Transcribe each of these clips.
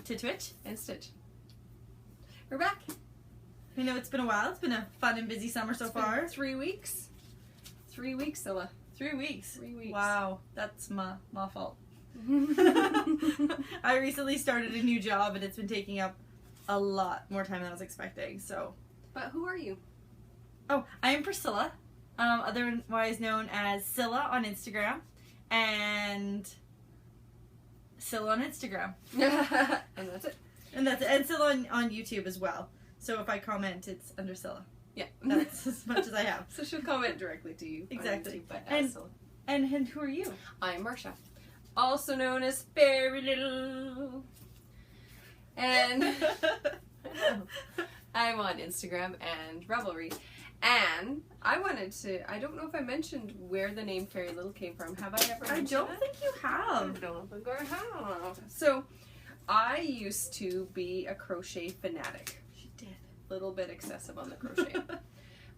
to Twitch. And Stitch. We're back. I know it's been a while. It's been a fun and busy summer so far. 3 weeks. 3 weeks, Zilla. 3 weeks. 3 weeks. Wow, that's my fault. I recently started a new job and it's been taking up a lot more time than I was expecting. So, but who are you? Oh, I am Priscilla, otherwise known as Scylla on Instagram, and Scylla on Instagram. And that's it. And that's it. And Scylla on YouTube as well. So if I comment, it's under Scylla. Yeah. That's as much as I have. So she'll comment directly to you. Exactly. YouTube, but And who are you? I'm Marsha, also known as Fairy Little. And I'm on Instagram and Ravelry. And I don't know if I mentioned where the name Fairy Little came from. Have I ever mentioned I don't think you have. I don't think I have. So, I used to be a crochet fanatic. She did. A little bit excessive on the crochet.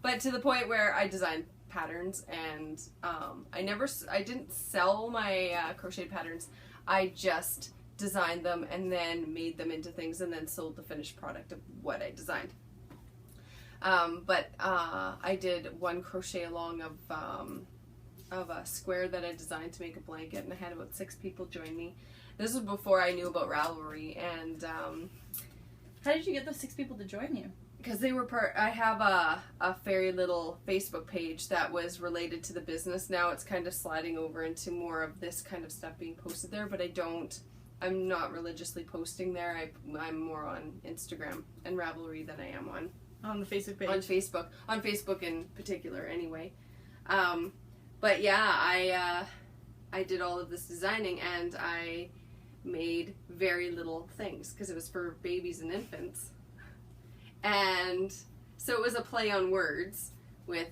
But to the point where I designed patterns and I didn't sell my crocheted patterns. I just designed them and then made them into things and then sold the finished product of what I designed. But I did one crochet along of a square that I designed to make a blanket, and I had about 6 people join me. This was before I knew about Ravelry, and How did you get those 6 people to join you? because they were I have a Fairy Little Facebook page that was related to the business. Now it's kind of sliding over into more of this kind of stuff being posted there, but I'm not religiously posting there. I'm more on Instagram and Ravelry than I am On the Facebook page? On Facebook in particular anyway. But yeah, I did all of this designing and I made very little things because it was for babies and infants. And so it was a play on words with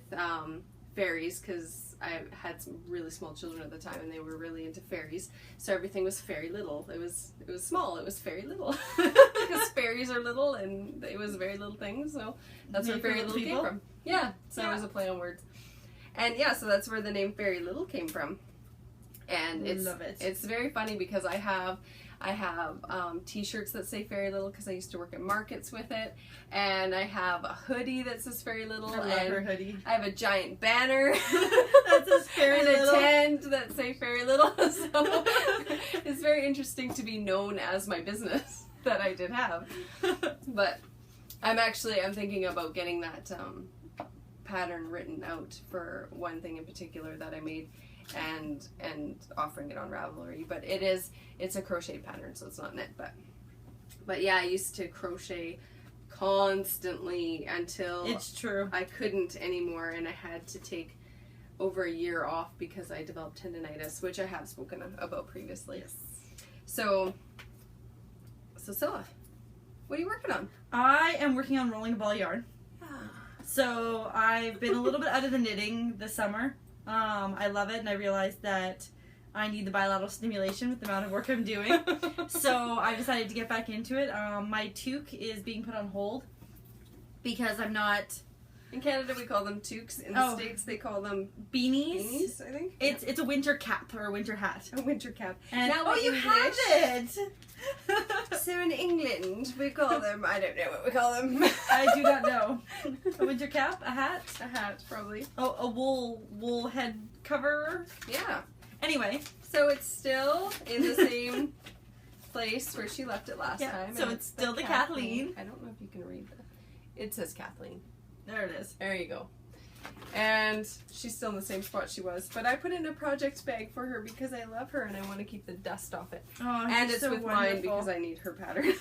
fairies because I had some really small children at the time and they were really into fairies. So everything was Fairy Little. It was small. It was Fairy Little because fairies are little and it was very little things. So that's where Fairy Little came from. Yeah. So it was a play on words. And yeah, so that's where the name Fairy Little came from. And it's very funny because I have t-shirts that say Fairy Little because I used to work at markets with it, and I have a hoodie that says Fairy Little. I love her hoodie. I have a giant banner that says Fairy Little. And a tent that say Fairy Little. So it's very interesting to be known as my business that I did have. But I'm thinking about getting that pattern written out for one thing in particular that I made. And offering it on Ravelry, but it's a crochet pattern, so it's not knit. But yeah, I used to crochet constantly until it's true I couldn't anymore, and I had to take over a year off because I developed tendonitis, which I have spoken about previously. Yes. So Scylla, what are you working on? I am working on rolling a ball yarn. So I've been a little bit out of the knitting this summer. I love it, and I realized that I need the bilateral stimulation with the amount of work I'm doing. So I decided to get back into it. My toque is being put on hold because I'm not... In Canada, we call them toques. In the States, they call them beanies. I think. It's a winter cap or a winter hat. A winter cap. And now you have it! So in England, we call them, I don't know what we call them. I do not know. A winter cap? A hat? A hat, probably. Oh, a wool head cover? Yeah. Anyway. So it's still in the same place where she left it last time. So it's still the Kathleen. I don't know if you can read that. It says Kathleen. There it is. There you go. And she's still in the same spot she was. But I put in a project bag for her because I love her and I want to keep the dust off it. Oh, and it's so with wonderful. mine because I need her pattern.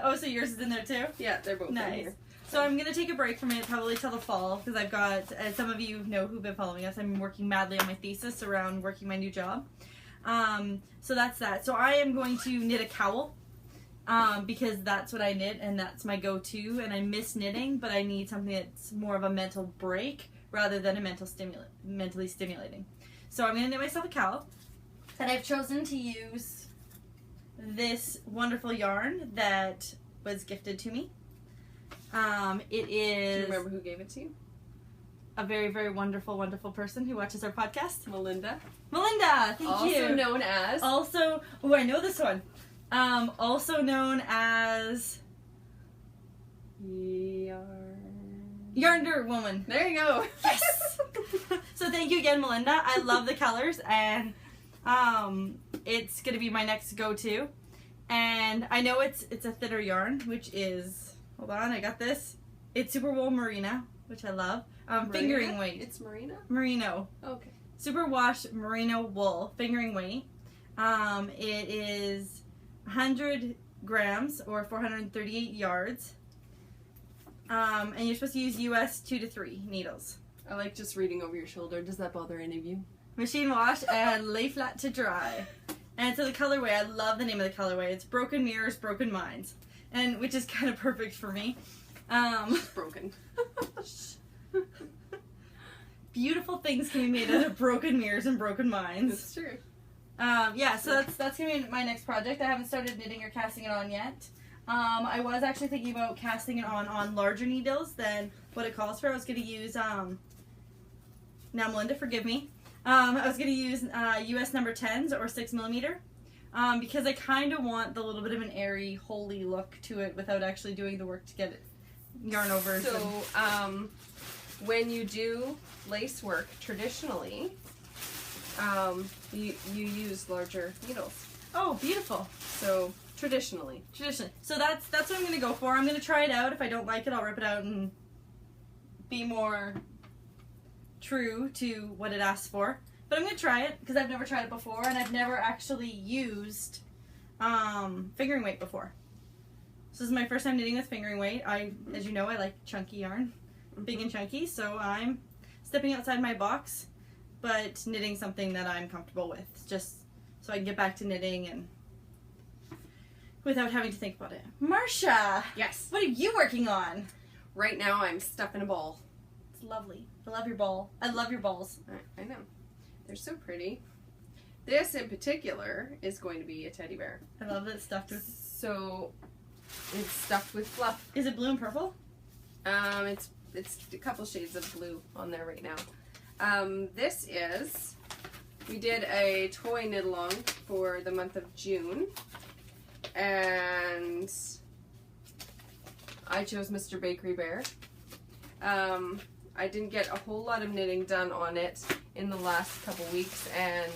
Oh, so yours is in there too? Yeah, they're both in here. So I'm going to take a break from it probably till the fall because I've got, as some of you know who've been following us, I'm working madly on my thesis around working my new job. So that's that. So I am going to knit a cowl. Because that's what I knit and that's my go-to, and I miss knitting, but I need something that's more of a mental break rather than a mentally stimulating. So I'm going to knit myself a cowl, and I've chosen to use this wonderful yarn that was gifted to me. It is... Do you remember who gave it to you? A very, very wonderful, wonderful person who watches our podcast. Melinda. Melinda, thank you. Also known as... Oh, I know this one. Also known as Yarn. Yarnder Woman. There you go. Yes. So thank you again, Melinda. I love the colors, and it's gonna be my next go-to. And I know it's a thinner yarn, which is, hold on, I got this. It's Superwool Merino, which I love. Fingering weight. It's Merino? Merino. Okay. Superwash Merino wool, fingering weight. It is 100 grams or 438 yards. And you're supposed to use US 2 to 3 needles. I like just reading over your shoulder. Does that bother any of you? Machine wash and lay flat to dry. And so the colorway, I love the name of the colorway. It's Broken Mirrors, Broken Minds, and which is kind of perfect for me. Broken. Beautiful things can be made out of broken mirrors and broken minds. That's true. Yeah, so that's gonna be my next project. I haven't started knitting or casting it on yet. I was actually thinking about casting it on larger needles than what it calls for. I was gonna use now Melinda, forgive me. I was going to use US number 10s or 6mm because I kind of want the little bit of an airy, holy look to it without actually doing the work to get it yarn over. So, when you do lace work, traditionally, you use larger needles. Oh, beautiful. So, traditionally. So that's what I'm going to go for. I'm going to try it out. If I don't like it, I'll rip it out and be more true to what it asks for, but I'm gonna try it because I've never tried it before, and I've never actually used fingering weight before. So this is my first time knitting with fingering weight. As you know, I like chunky yarn, big and chunky, so I'm stepping outside my box, but knitting something that I'm comfortable with, just so I can get back to knitting and without having to think about it. Marsha, Yes. what are you working on? Right now, I'm stuffing a ball. It's lovely. I love your ball. I love your balls. I know. They're so pretty. This in particular is going to be a teddy bear. I love that it's stuffed with. So it's stuffed with fluff. Is it blue and purple? It's a couple shades of blue on there right now. This is, we did a toy knit along for the month of June, and I chose Mr. Bakery Bear. I didn't get a whole lot of knitting done on it in the last couple weeks, and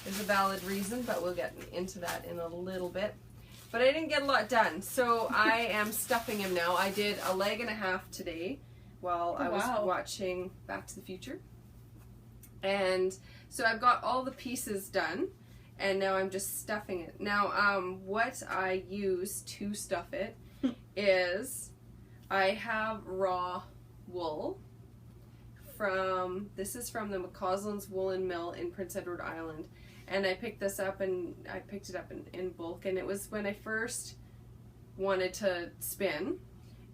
there's a valid reason, but we'll get into that in a little bit. But I didn't get a lot done, so I am stuffing him now. I did a leg and a half today while I was watching Back to the Future. And so I've got all the pieces done, and now I'm just stuffing it. Now, what I use to stuff it is I have raw wool this is from the McCausland's Woolen Mill in Prince Edward Island, and I picked this up, and I picked it up in bulk, and it was when I first wanted to spin,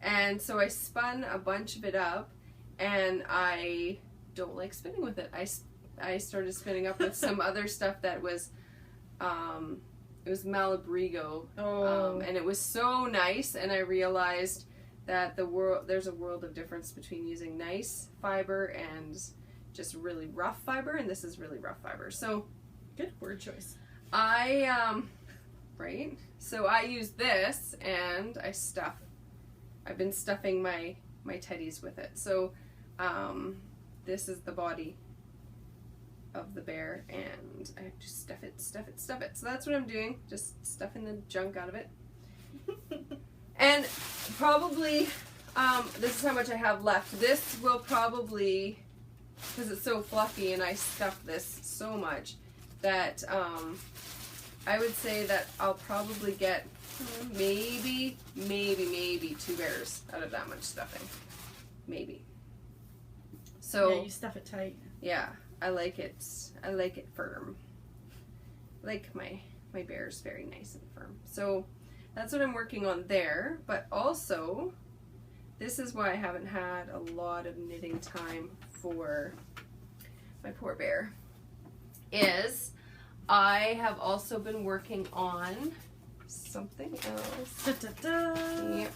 and so I spun a bunch of it up, and I don't like spinning with it. I started spinning up with some other stuff that was it was Malabrigo, and it was so nice, and I realized that there's a world of difference between using nice fiber and just really rough fiber, and this is really rough fiber. So, good word choice. Right? So I use this, and I've been stuffing my teddies with it. So, this is the body of the bear, and I have to stuff it. So that's what I'm doing, just stuffing the junk out of it. And probably, this is how much I have left. This will probably, because it's so fluffy and I stuffed this so much, that I would say that I'll probably get maybe 2 bears out of that much stuffing. Maybe. So yeah, you stuff it tight. Yeah, I like it firm. I like my bears very nice and firm. So that's what I'm working on there, but also, this is why I haven't had a lot of knitting time for my poor bear, is I have also been working on something else. Da, da, da. Yep.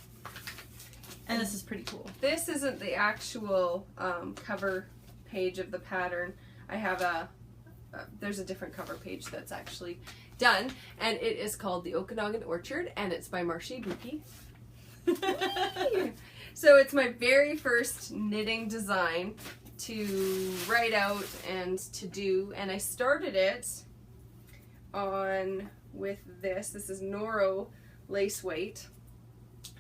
And this is pretty cool. This isn't the actual cover page of the pattern. I have there's a different cover page that's actually done, and it is called The Okanagan Orchard, and it's by Marsha Buki. So it's my very first knitting design to write out and to do, and I started it on with this. This is Noro lace weight,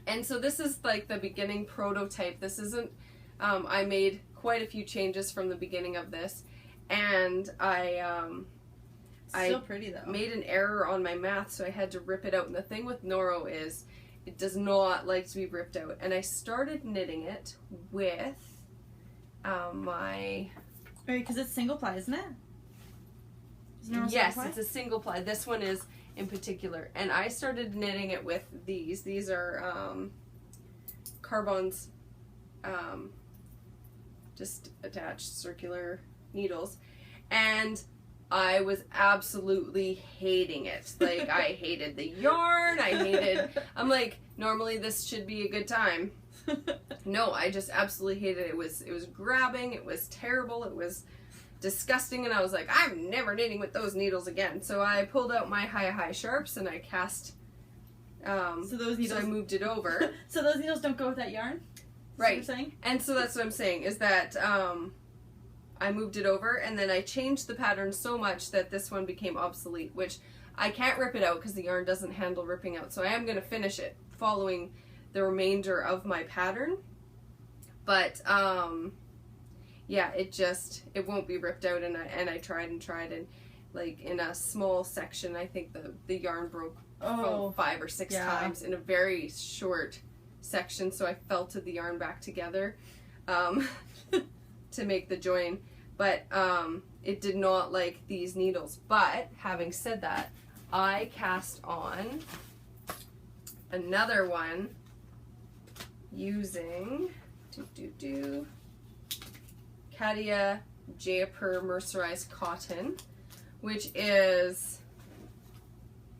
and so this is like the beginning prototype. This isn't, I made quite a few changes from the beginning of this, and Still pretty though. made an error on my math, so I had to rip it out. And the thing with Noro is it does not like to be ripped out. And I started knitting it with my... Right, because it's single ply, isn't it? Yes, it's a single ply. This one is in particular. And I started knitting it with these. These are Carbon's just attached circular needles. And I was absolutely hating it. Like, I hated the yarn. I'm like, normally this should be a good time. No, I just absolutely hated it. It was grabbing. It was terrible. It was disgusting. And I was like, I'm never knitting with those needles again. So I pulled out my high sharps and I cast, so those needles, so I moved it over. So those needles don't go with that yarn? Right. What you're saying? And so that's what I'm saying, is that I moved it over, and then I changed the pattern so much that this one became obsolete, which I can't rip it out because the yarn doesn't handle ripping out. So I am going to finish it following the remainder of my pattern. But yeah, it won't be ripped out, and I tried, and like in a small section, I think the yarn broke 5 or 6 times in a very short section, so I felted the yarn back together to make the join, but it did not like these needles. But having said that, I cast on another one using Katia Jaipur mercerized cotton, which is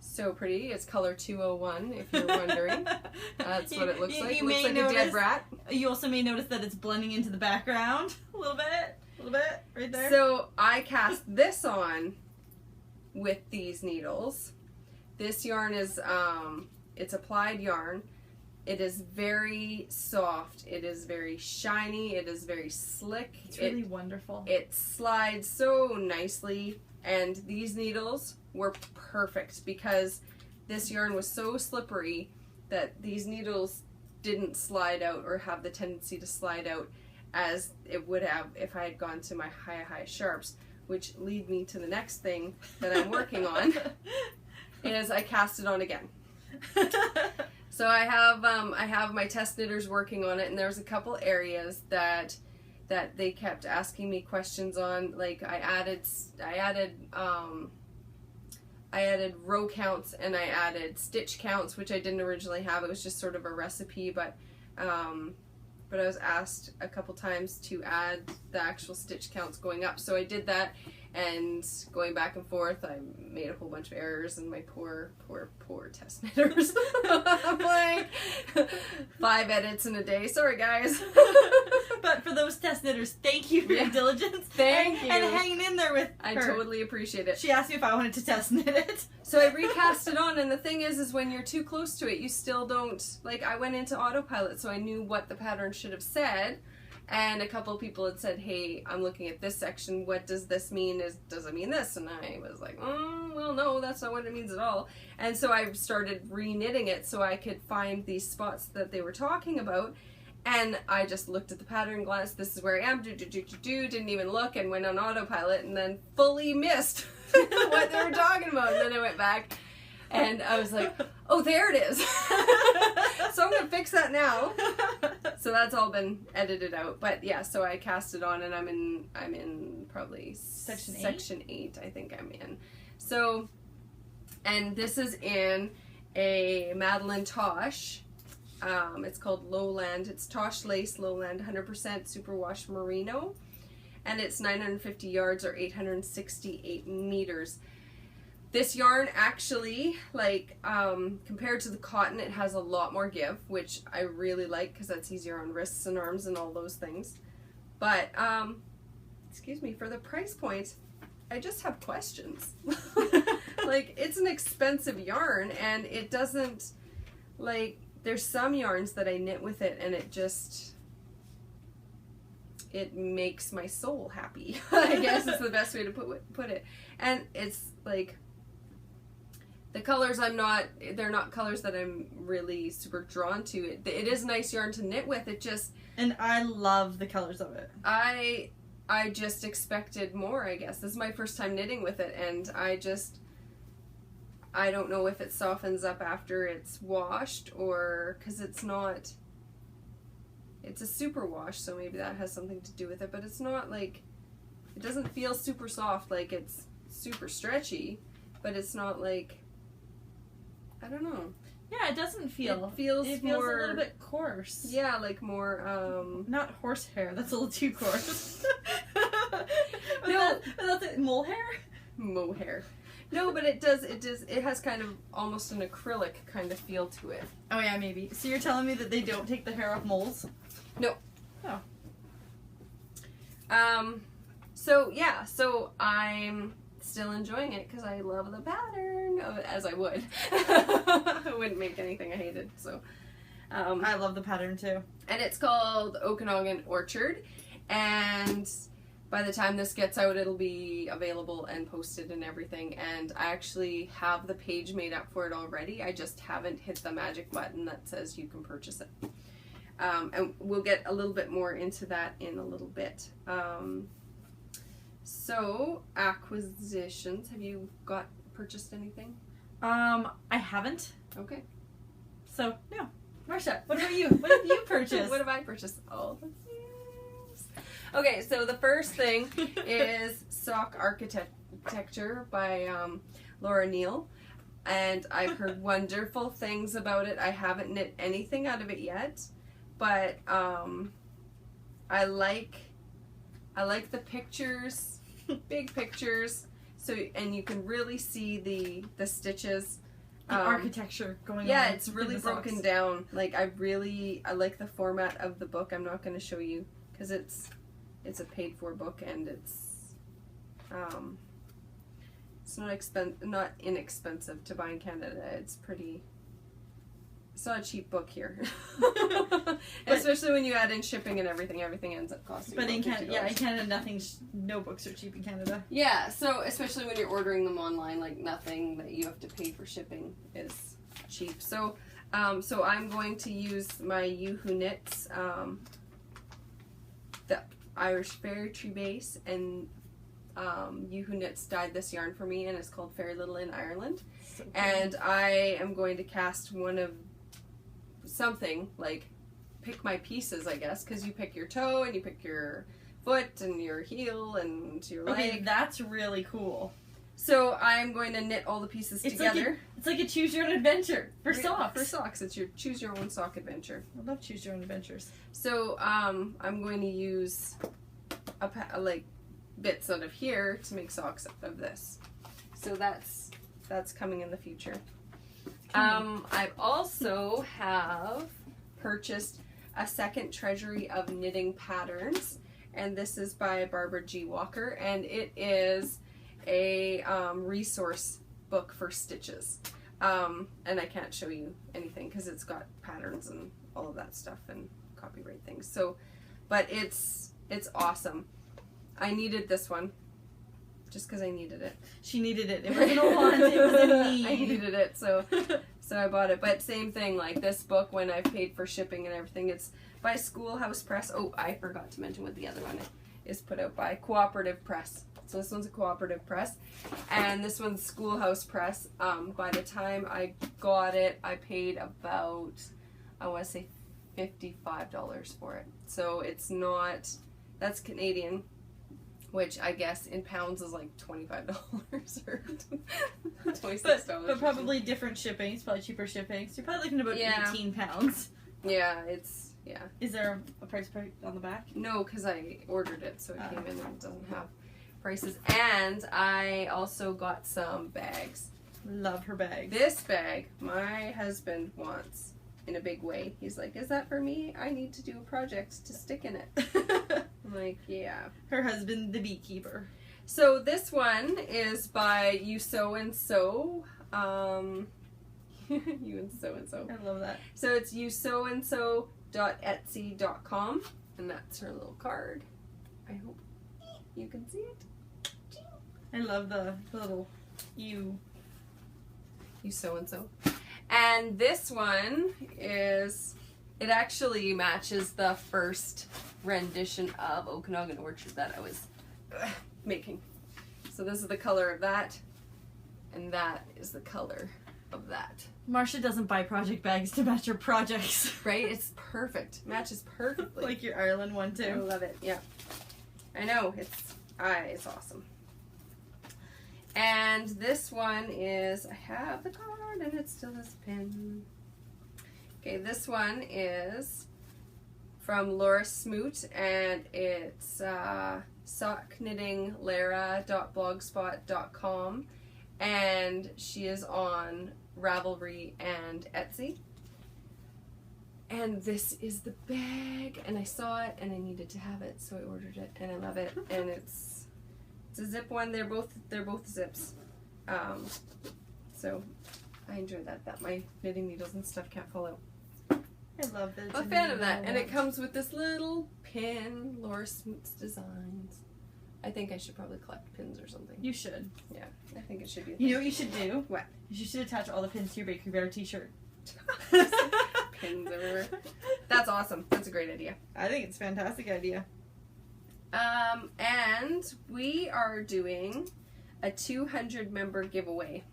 so pretty. It's color 201, if you're wondering. That's what it looks like. It looks like a dead rat. You also may notice that it's blending into the background a little bit, right there. So I cast this on with these needles. This yarn is, it's applied yarn. It is very soft. It is very shiny. It is very slick. It's really wonderful. It slides so nicely, and these needles were perfect because this yarn was so slippery that these needles didn't slide out or have the tendency to slide out as it would have if I had gone to my high sharps, which lead me to the next thing that I'm working on, is I cast it on again. So I have my test knitters working on it, and there's a couple areas that they kept asking me questions on. Like I added row counts, and I added stitch counts, which I didn't originally have. It was just sort of a recipe, but I was asked a couple times to add the actual stitch counts going up. So I did that, and going back and forth, I made a whole bunch of errors, and my poor test knitters. I'm like, 5 edits in a day. Sorry, guys. But for those test knitters, thank you for your diligence. Thank you. And hanging in there with her. I totally appreciate it. She asked me if I wanted to test knit it. So I recast it on, and the thing is when you're too close to it, you still don't, like, I went into autopilot, so I knew what the pattern should have said, and a couple of people had said, hey, I'm looking at this section, what does this mean? Does it mean this? And I was like, well, no, that's not what it means at all. And so I started re-knitting it so I could find these spots that they were talking about, and I just looked at the pattern, glanced, this is where I am, didn't even look, and went on autopilot, and then fully missed what they were talking about. And then I went back, and I was like, oh, there it is. So I'm going to fix that now. So that's all been edited out. But yeah, so I cast it on, and I'm in probably section 8, I think I'm in. So, and this is in a Madeline Tosh. It's called Lowland. It's Tosh Lace Lowland 100% Superwash Merino, and it's 950 yards or 868 meters. This yarn actually, like, compared to the cotton, it has a lot more give, which I really like because that's easier on wrists and arms and all those things. But, excuse me, for the price point, I just have questions. Like, it's an expensive yarn, and it doesn't, like, there's some yarns that I knit with it, and it makes my soul happy. I guess is the best way to put it. And it's like, the colors they're not colors that I'm really super drawn to. It is nice yarn to knit with. It just, and I love the colors of it. I just expected more, I guess. This is my first time knitting with it, and I don't know if it softens up after it's washed, or because it's a super wash, so maybe that has something to do with it, but it's not like, it doesn't feel super soft, like it's super stretchy, but it's not like, I don't know. Yeah, it doesn't feel. It feels more, a little bit coarse. Yeah, like more, not horsehair, that's a little too coarse. No. That's it, mole hair? Mohair. No, but it has kind of almost an acrylic kind of feel to it. Oh yeah, maybe. So you're telling me that they don't take the hair off moles? No. Oh. So yeah, so I'm still enjoying it because I love the pattern of it, as I would. I wouldn't make anything I hated, so. I love the pattern too. And it's called Okanagan Orchard, and by the time this gets out, it'll be available and posted and everything, and I actually have the page made up for it already. I just haven't hit the magic button that says you can purchase it. And we'll get a little bit more into that in a little bit. So, acquisitions. Have you purchased anything? I haven't. Okay. So, no. Marsha, what about you? What have you purchased? What have I purchased? All the things. Okay, so the first thing is Sock Architecture by Laura Neal. And I've heard wonderful things about it. I haven't knit anything out of it yet. But I like the pictures, big pictures. So, and you can really see the stitches. The architecture going on. Yeah, it's really broken down. Like, I like the format of the book. I'm not going to show you because it's a paid for book, and it's not inexpensive to buy in Canada. It's not a cheap book here. Especially when you add in shipping and everything ends up costing. But in Canada, no books are cheap in Canada. Yeah, so especially when you're ordering them online, like nothing that you have to pay for shipping is cheap. So, so I'm going to use my Yoo-Hoo Knits, the Irish Fairy Tree base, and Yoo-Hoo Knits dyed this yarn for me, and it's called Fairy Little in Ireland. So and I am going to cast one of something, like pick my pieces, I guess, because you pick your toe and you pick your foot and your heel and your leg. Okay, that's really cool. So I'm going to knit all the pieces together. It's like a choose your own adventure for socks. For socks, it's your choose your own sock adventure. I love choose your own adventures. So I'm going to use like bits out of here to make socks out of this. So that's coming in the future. I also have purchased a second treasury of knitting patterns, and this is by Barbara G. Walker, and it is a resource book for stitches. And I can't show you anything because it's got patterns and all of that stuff and copyright things. So, but it's awesome. I needed this one. Just because I needed it. She needed it. It wasn't a want, it was a need. I needed it, so I bought it. But same thing, like this book, when I paid for shipping and everything, it's by Schoolhouse Press. Oh, I forgot to mention what the other one is put out by. Cooperative Press. So this one's a Cooperative Press. And this one's Schoolhouse Press. By the time I got it, I paid about, I want to say $55 for it. So it's not, that's Canadian, which I guess in pounds is like $25 or $26. But probably different shipping. It's probably cheaper shipping. So you're probably looking at about 18 pounds. Yeah, yeah. Is there a price on the back? No, because I ordered it, so it came in and it doesn't have prices. And I also got some bags. Love her bags. This bag, my husband wants in a big way. He's like, is that for me? I need to do a project to stick in it. I'm like, yeah. Her husband, the beekeeper. So this one is by You So and So. You and so and so. I love that. So it's yousoandso.etsy.com, and that's her little card. I hope you can see it. I love the little you. You so and so. And this one is, it actually matches the first rendition of Okanagan Orchard that I was making. So this is the color of that, and that is the color of that. Marcia doesn't buy project bags to match her projects. Right? It's perfect. Matches perfectly. Like your Ireland one I too. love it. Yeah. I know. It's awesome. And this one is, I have the card and it still has a pin. Okay, this one is from Laura Smoot, and it's sockknittinglara.blogspot.com, and she is on Ravelry and Etsy. And this is the bag, and I saw it and I needed to have it, so I ordered it, and I love it. And it's a zip one. They're both zips. So I enjoy that my knitting needles and stuff can't fall out. I love that. I'm a fan of that. And it comes with this little pin, Laura Smoot's Designs. I think I should probably collect pins or something. You should. Yeah, I think it should be. You know what you should do? What? You should attach all the pins to your Bakery Bear t-shirt. Pins everywhere. That's awesome. That's a great idea. I think it's a fantastic idea. And we are doing a 200 member giveaway.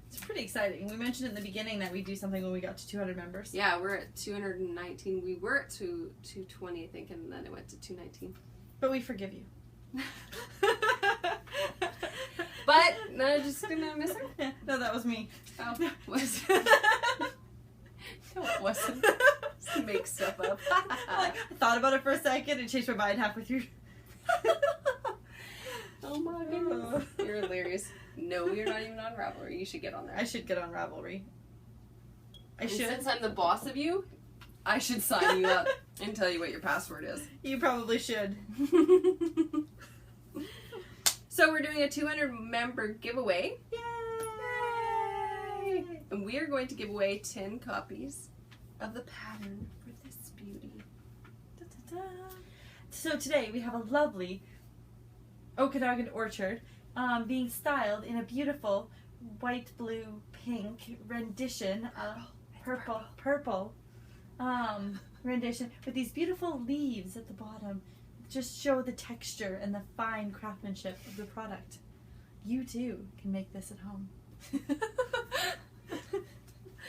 It's pretty exciting. We mentioned in the beginning that we do something when we got to 200 members. Yeah, we're at 219. We were at 220, I think, and then it went to 219. But we forgive you. But no, just gonna miss it. Yeah, no, that was me. Oh, was no, it wasn't. Just make stuff up. I thought about it for a second and changed my mind halfway through. Oh my goodness, you're hilarious. No, you're not even on Ravelry. You should get on there. I should get on Ravelry. I And should. Since I'm the boss of you, I should sign you up and tell you what your password is. You probably should. So we're doing a 200 member giveaway. Yay! And we are going to give away 10 copies of the pattern for this beauty. Da-da-da. So today we have a lovely Okanagan Orchard being styled in a beautiful white, blue, pink rendition of purple rendition with these beautiful leaves at the bottom. Just show the texture and the fine craftsmanship of the product. You too can make this at home.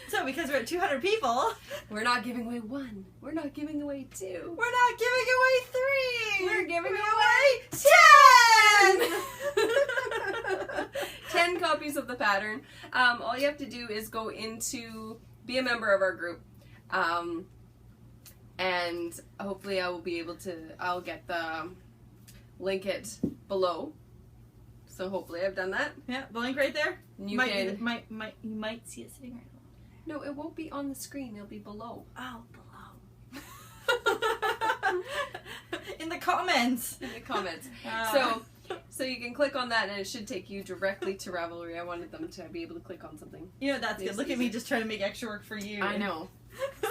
So because we're at 200 people, We're not giving away one. We're not giving away two. we're not giving away 3. We're giving away 10. 10 copies of the pattern. All you have to do is go be a member of our group. And hopefully I'll get the link it below. So hopefully I've done that. Yeah, the link right there. You You might see it sitting right below. No, it won't be on the screen. It'll be below. Oh, below. In the comments. In the comments. So you can click on that and it should take you directly to Ravelry. I wanted them to be able to click on something. You know, that's good. Look at me just trying to make extra work for you. I know.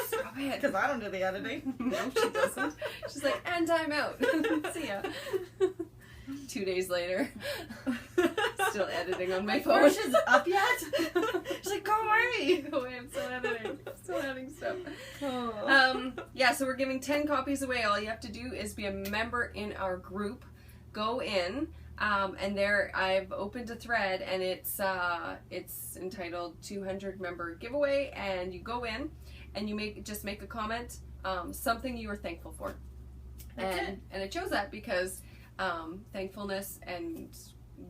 Stop it. Because I don't do the editing. No, she doesn't. She's like, and I'm out. See ya. 2 days later. Still editing on my phone. Marcia's up yet? She's like, go away. Go away, I'm still editing. Still adding stuff. Oh. Yeah, so we're giving 10 copies away. All you have to do is be a member in our group. Go in, and there I've opened a thread, and it's entitled 200 member giveaway, and you go in and you just make a comment, something you are thankful for. And it shows that because thankfulness and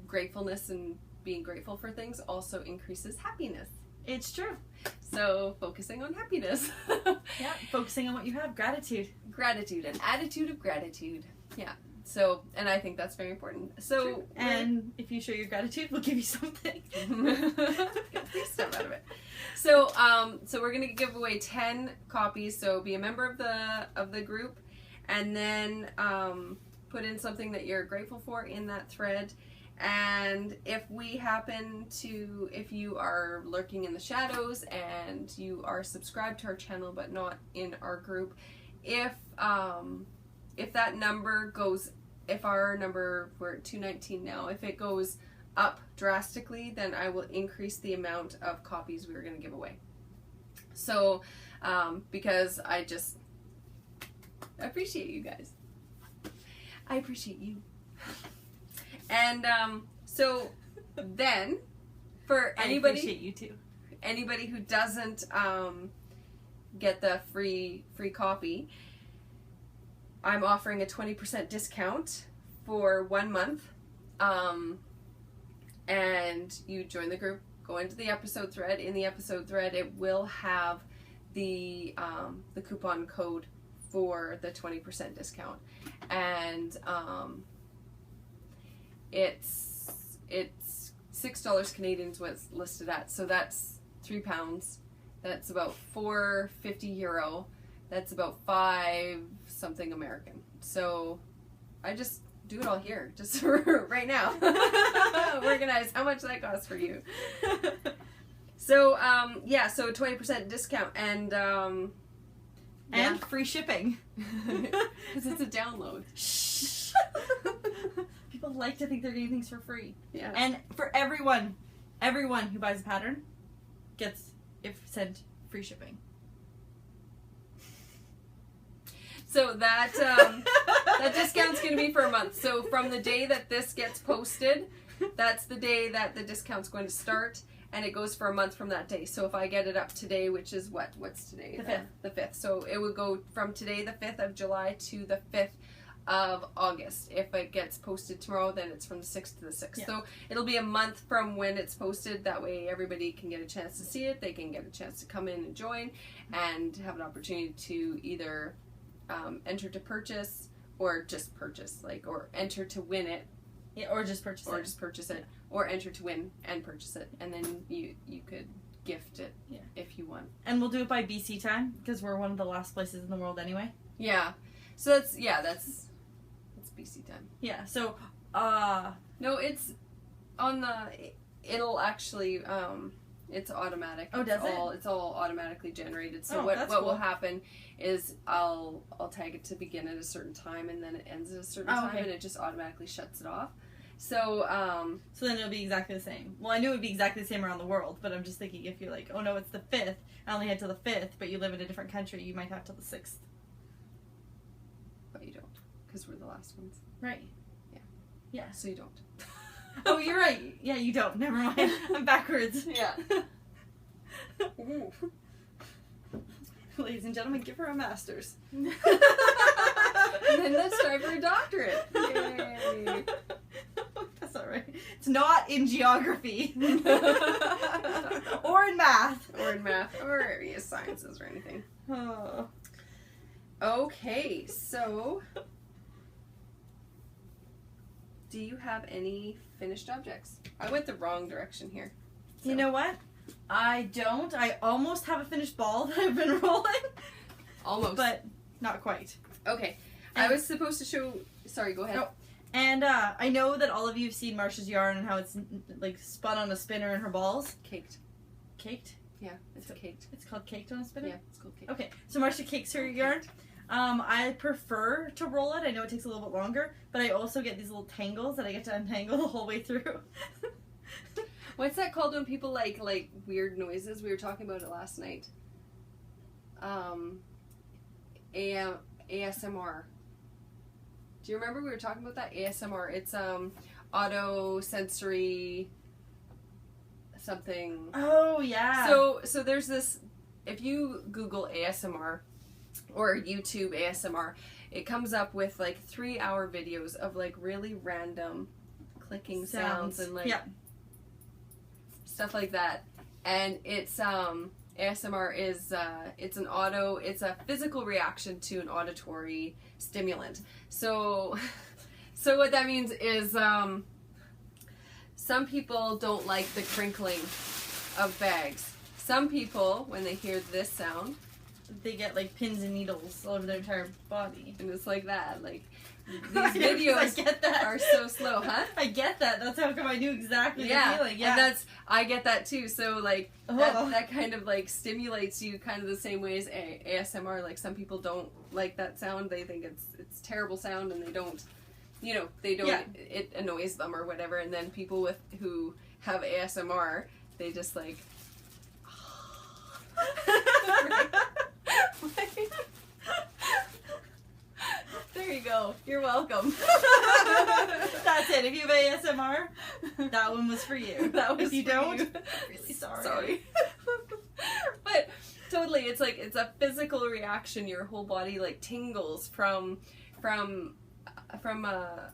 gratefulness and being grateful for things also increases happiness. It's true. So focusing on happiness. Yeah, focusing on what you have. Gratitude. Gratitude, an attitude of gratitude. Yeah. So, and I think that's very important. So, True. And if you show your gratitude, we'll give you something. Get the stuff out of it. So, so we're gonna give away 10 copies. So, be a member of the group, and then put in something that you're grateful for in that thread. And if you are lurking in the shadows and you are subscribed to our channel but not in our group, if that number goes, if our number, we're at 219 now, if it goes up drastically, then I will increase the amount of copies we're going to give away. So, because I appreciate you guys. I appreciate you. And so then, for anybody, I appreciate you too. Anybody who doesn't get the free copy, I'm offering a 20% discount for 1 month. And you join the group, go into the episode thread. In the episode thread, it will have the coupon code for the 20% discount, and it's $6 Canadian is what it's listed at. So that's £3. That's about €4.50. That's about 5 something American. So I just do it all here, just right now. Organize how much that costs for you. So so 20% discount and free shipping because it's a download. Shh. People like to think they're getting things for free. Yeah. And for everyone who buys a pattern gets, if sent, free shipping. So that discount's going to be for a month. So from the day that this gets posted, that's the day that the discount's going to start, and it goes for a month from that day. So if I get it up today, which is what's today? The 5th. The 5th. So it would go from today, the 5th of July, to the 5th of August. If it gets posted tomorrow, then it's from the 6th to the 6th. Yeah. So it'll be a month from when it's posted. That way everybody can get a chance to see it. They can get a chance to come in and join and have an opportunity to either enter to purchase or just purchase, or enter to win it. Yeah, or just purchase it. Yeah. Or enter to win and purchase it, and then you could gift it if you want. And we'll do it by BC time because we're one of the last places in the world anyway. Yeah. So that's BC time. Yeah. So no, it's on the. It'll actually it's automatic. Oh, does it? It's all automatically generated. So that's what cool. will happen is I'll tag it to begin at a certain time, and then it ends at a certain time, okay. and it just automatically shuts it off. So so then it'll be exactly the same. Well, I knew it would be exactly the same around the world, but I'm just thinking if you're like, oh no, it's the 5th, I only head till the 5th, but you live in a different country, you might have till the 6th. But you don't, because we're the last ones. Right. Yeah. Yeah. So you don't. Oh, you're right. Yeah, you don't. Never mind. I'm backwards. Yeah. Ladies and gentlemen, give her a master's. And then let's try for a doctorate. Yay. That's all right. It's not in geography. Or in math. Or in math. Or sciences or anything. Oh. Okay, so do you have any finished objects? I went the wrong direction here. So. You know what? I don't. I almost have a finished ball that I've been rolling. Almost. But not quite. Okay. And I was supposed to show... Sorry, go ahead. Oh. And I know that all of you have seen Marsha's yarn and how it's like spun on a spinner in her balls. Caked. Caked? Yeah, it's caked. It's called caked on a spinner? Yeah, it's called caked. Okay, so Marsha cakes her yarn. I prefer to roll it. I know it takes a little bit longer, but I also get these little tangles that I get to untangle the whole way through. What's that called when people like weird noises? We were talking about it last night. ASMR. Do you remember we were talking about that? ASMR. It's auto sensory something. Oh yeah. So there's this. If you Google ASMR or YouTube ASMR, it comes up with like 3-hour videos of like really random clicking sounds and like stuff like that. And it's ASMR is it's a physical reaction to an auditory stimulant. So what that means is some people don't like the crinkling of bags. Some people, when they hear this sound, they get like pins and needles all over their entire body. and it's like that, like these videos I get that. are so slow, huh? I get that. That's how come I knew exactly Yeah, the feeling. Yeah, and I get that too. So like Oh. that kind of like stimulates you kind of the same way as ASMR. Like some people don't like that sound; they think it's terrible sound, and they don't, Yeah. it annoys them or whatever. And then people who have ASMR, they just like. There you go. You're welcome. That's it. If you have ASMR, that one was for you. That was if you for don't, you. I'm really sorry. Sorry. But totally, it's like it's a physical reaction. Your whole body like tingles from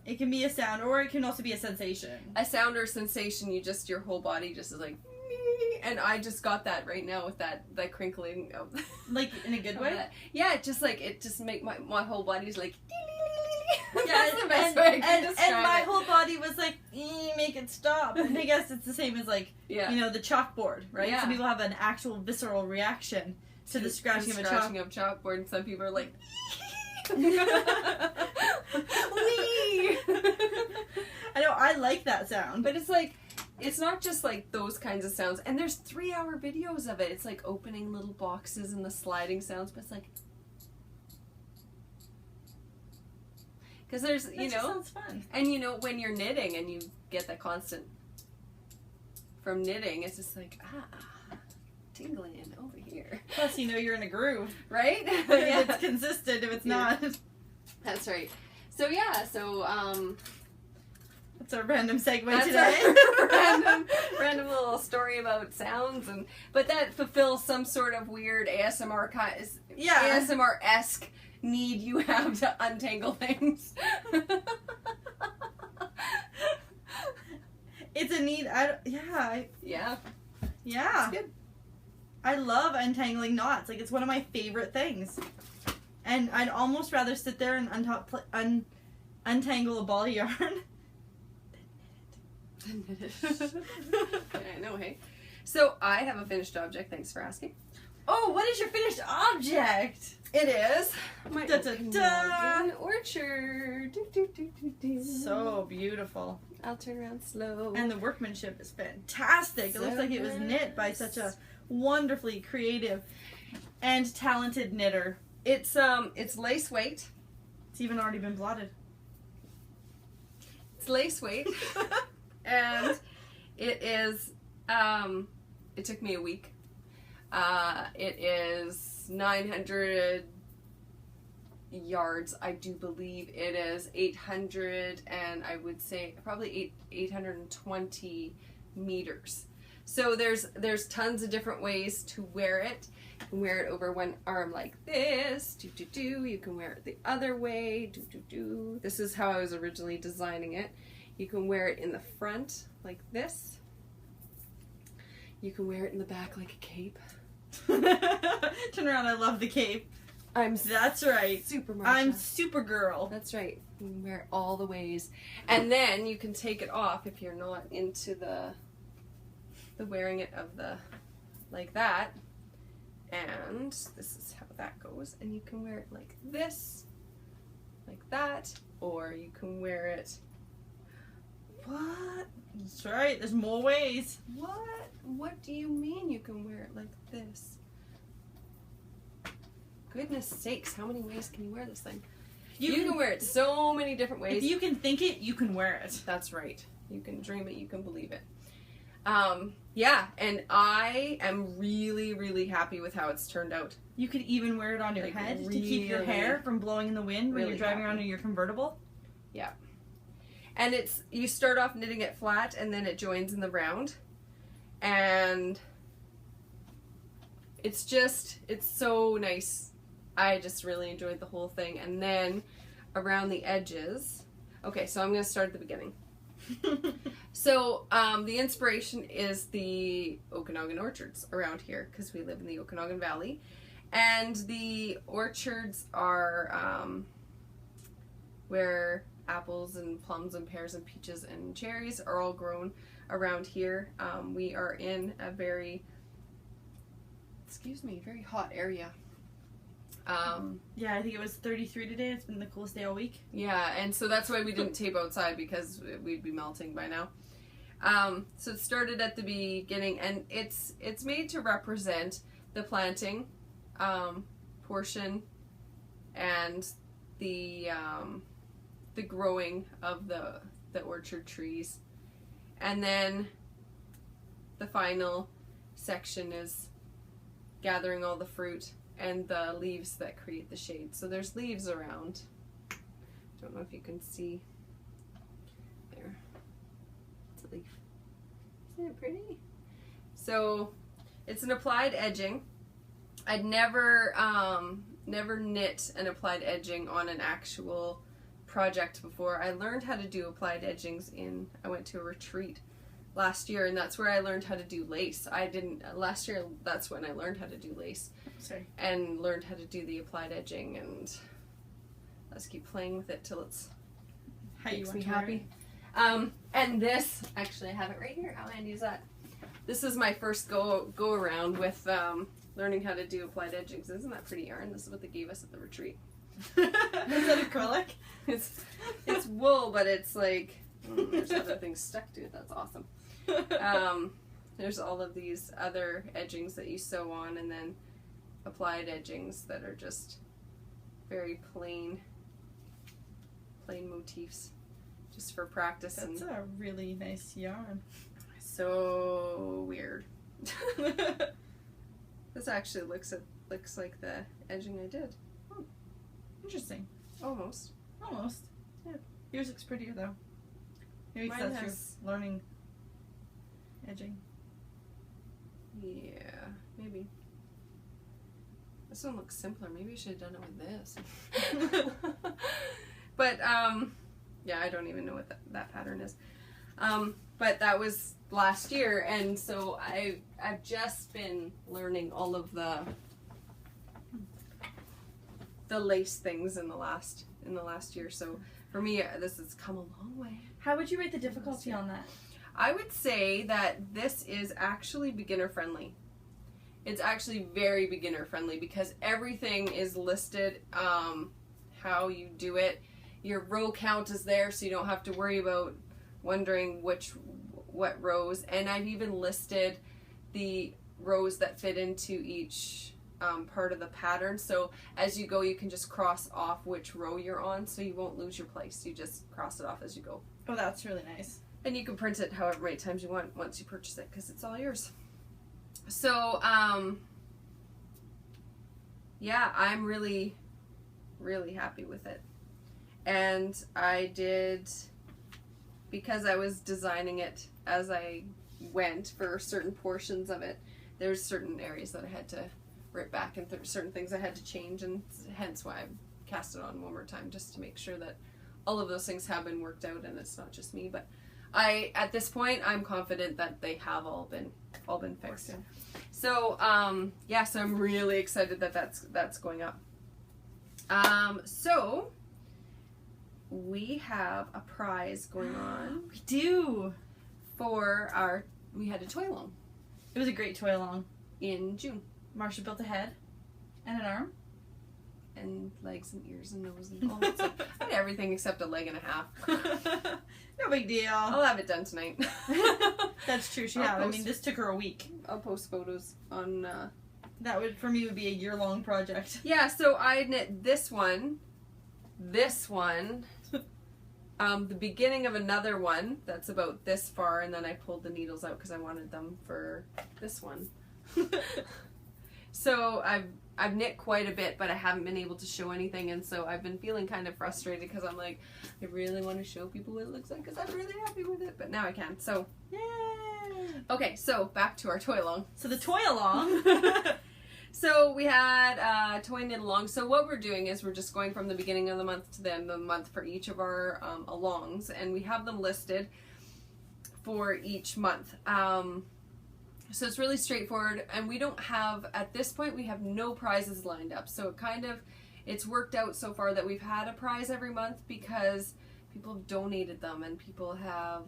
It can be a sound, or it can also be a sensation. a sound or sensation. Your whole body just is like, and I just got that right now with that crinkling of Like in a good of way. that. Yeah, it just make my whole body's like. Yeah, That's the best way I can describe and my it. whole body was like, make it stop. And I guess it's the same as like, Yeah. the chalkboard, right? Yeah. Some people have an actual visceral reaction to the scratching of a chalkboard, and some people are like, Wee! Wee! I know, I like that sound. But it's like, it's not just like those kinds of sounds. And there's 3-hour videos of it. It's like opening little boxes and the sliding sounds, but it's like, because there's, That just sounds fun. and when you're knitting and you get that constant from knitting, it's just like, tingling over here. Plus, you're in a groove. Right? If it's consistent, if it's not. That's right. So yeah, It's a random segue that's today. a random little story about sounds, but that fulfills some sort of weird ASMR Yeah. ASMR-esque need you have to untangle things. It's a neat. Yeah. Yeah. It's good. I love untangling knots. Like, it's one of my favorite things. And I'd almost rather sit there and untangle a ball of yarn. I know, hey. So I have a finished object. Thanks for asking. Oh, what is your finished object? It is my Da, da, da. Okanagan orchard. Do, do, do, do, do. So beautiful. I'll turn around slow. And the workmanship is fantastic. It looks like it was knit by such a wonderfully creative and talented knitter. It's lace weight. It's even already been blotted. It's lace weight. And it is, it took me a week. It is 900 yards, I do believe. It is 800, and I would say probably 820 meters. So there's tons of different ways to wear it. You can wear it over one arm like this, do. You can wear it the other way, do. This is how I was originally designing it. You can wear it in the front like this. You can wear it in the back like a cape. Turn around, I love the cape. That's right. Super Marsha. I'm Supergirl. That's right. You can wear it all the ways. And then you can take it off if you're not into the wearing it of the like that. And this is how that goes. And you can wear it like this, like that, or you can wear it. What? That's right. There's more ways. What do you mean you can wear it like this? Goodness sakes, how many ways can you wear this thing? You can wear it so many different ways. If you can think it, you can wear it. That's right. You can dream it, you can believe it. Yeah, and I am really, really happy with how it's turned out. You could even wear it on your Like, head to keep your hair from blowing in the wind when really you're driving around happy. in your convertible. Yeah. And you start off knitting it flat and then it joins in the round. And it's so nice. I just really enjoyed the whole thing. And then around the edges. Okay, so I'm going to start at the beginning. So the inspiration is the Okanagan orchards around here because we live in the Okanagan Valley. And the orchards are where apples and plums and pears and peaches and cherries are all grown around here. We are in a very hot area. Yeah, I think it was 33 today. It's been the coolest day all week. Yeah, and so that's why we didn't tape outside, because we'd be melting by now. So it started at the beginning, and it's made to represent the planting portion and the growing of the orchard trees. And then the final section is gathering all the fruit and the leaves that create the shade. So there's leaves around. Don't know if you can see. There. It's a leaf. Isn't it pretty? So it's an applied edging. I'd never knit an applied edging on an actual project before. I learned how to do applied edgings I went to a retreat last year, and that's where I learned how to do lace. Last year, that's when I learned how to do lace. Sorry. And learned how to do the applied edging, and let's keep playing with it till it's makes me happy. And this, actually I have it right here. How handy is that? This is my first go around with learning how to do applied edgings. Isn't that pretty yarn? This is what they gave us at the retreat. Is that acrylic? It's wool, but it's like there's other things stuck to it. That's awesome. There's all of these other edgings that you sew on, and then applied edgings that are just very plain motifs, just for practice. That's a really nice yarn. So weird. This actually looks like the edging I did. Interesting. Almost. Yeah. Yours looks prettier though. Maybe Mine that's has- your learning edging. Yeah, maybe. This one looks simpler. Maybe I should have done it with this. But, yeah, I don't even know what that pattern is. But that was last year, and so I've just been learning all of the lace things in the last year. So for me, this has come a long way. How would you rate the difficulty on that? I would say that this is actually beginner friendly. It's actually very beginner friendly because everything is listed, how you do it. Your row count is there, so you don't have to worry about wondering what rows. And I've even listed the rows that fit into each part of the pattern. So as you go, you can just cross off which row you're on, so you won't lose your place. You just cross it off as you go. Oh, that's really nice. And you can print it however many times you want once you purchase it, because it's all yours. So, yeah, I'm really, really happy with it. And I did, because I was designing it as I went for certain portions of it, there's certain areas that I had to rip back and certain things I had to change, and hence why I cast it on one more time, just to make sure that all of those things have been worked out and it's not just me. But at this point, I'm confident that they have all been fixed. So, yeah, so I'm really excited that that's going up. So we have a prize going on. We do. We had a toy along It was a great toy along. in June. Marsha built a head and an arm. And legs and ears and nose and all that stuff. I had everything except a leg and a half. No big deal. I'll have it done tonight. That's true. She I'll had. I post- mean, this took her a week. I'll post photos on... That would, for me, would be a year-long project. Yeah, so I knit this one, the beginning of another one that's about this far, and then I pulled the needles out because I wanted them for this one. So I've knit quite a bit, but I haven't been able to show anything, and so I've been feeling kind of frustrated because I'm like, I really want to show people what it looks like because I'm really happy with it, but now I can. So, Yay! okay, so back to our toy along. So the toy along. So we had toy knit along. So what we're doing is we're just going from the beginning of the month to the end of the month for each of our alongs, and we have them listed for each month. So it's really straightforward, and we don't have, at this point, we have no prizes lined up. So it's worked out so far that we've had a prize every month because people have donated them and people have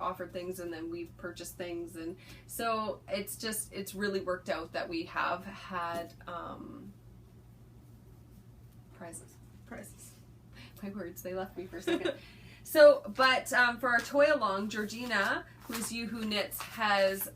offered things, and then we've purchased things, and so it's really worked out that we have had prizes. Prizes. My words, they left me for a second. So, but for our toy along, Georgina, who's You Who Knits, has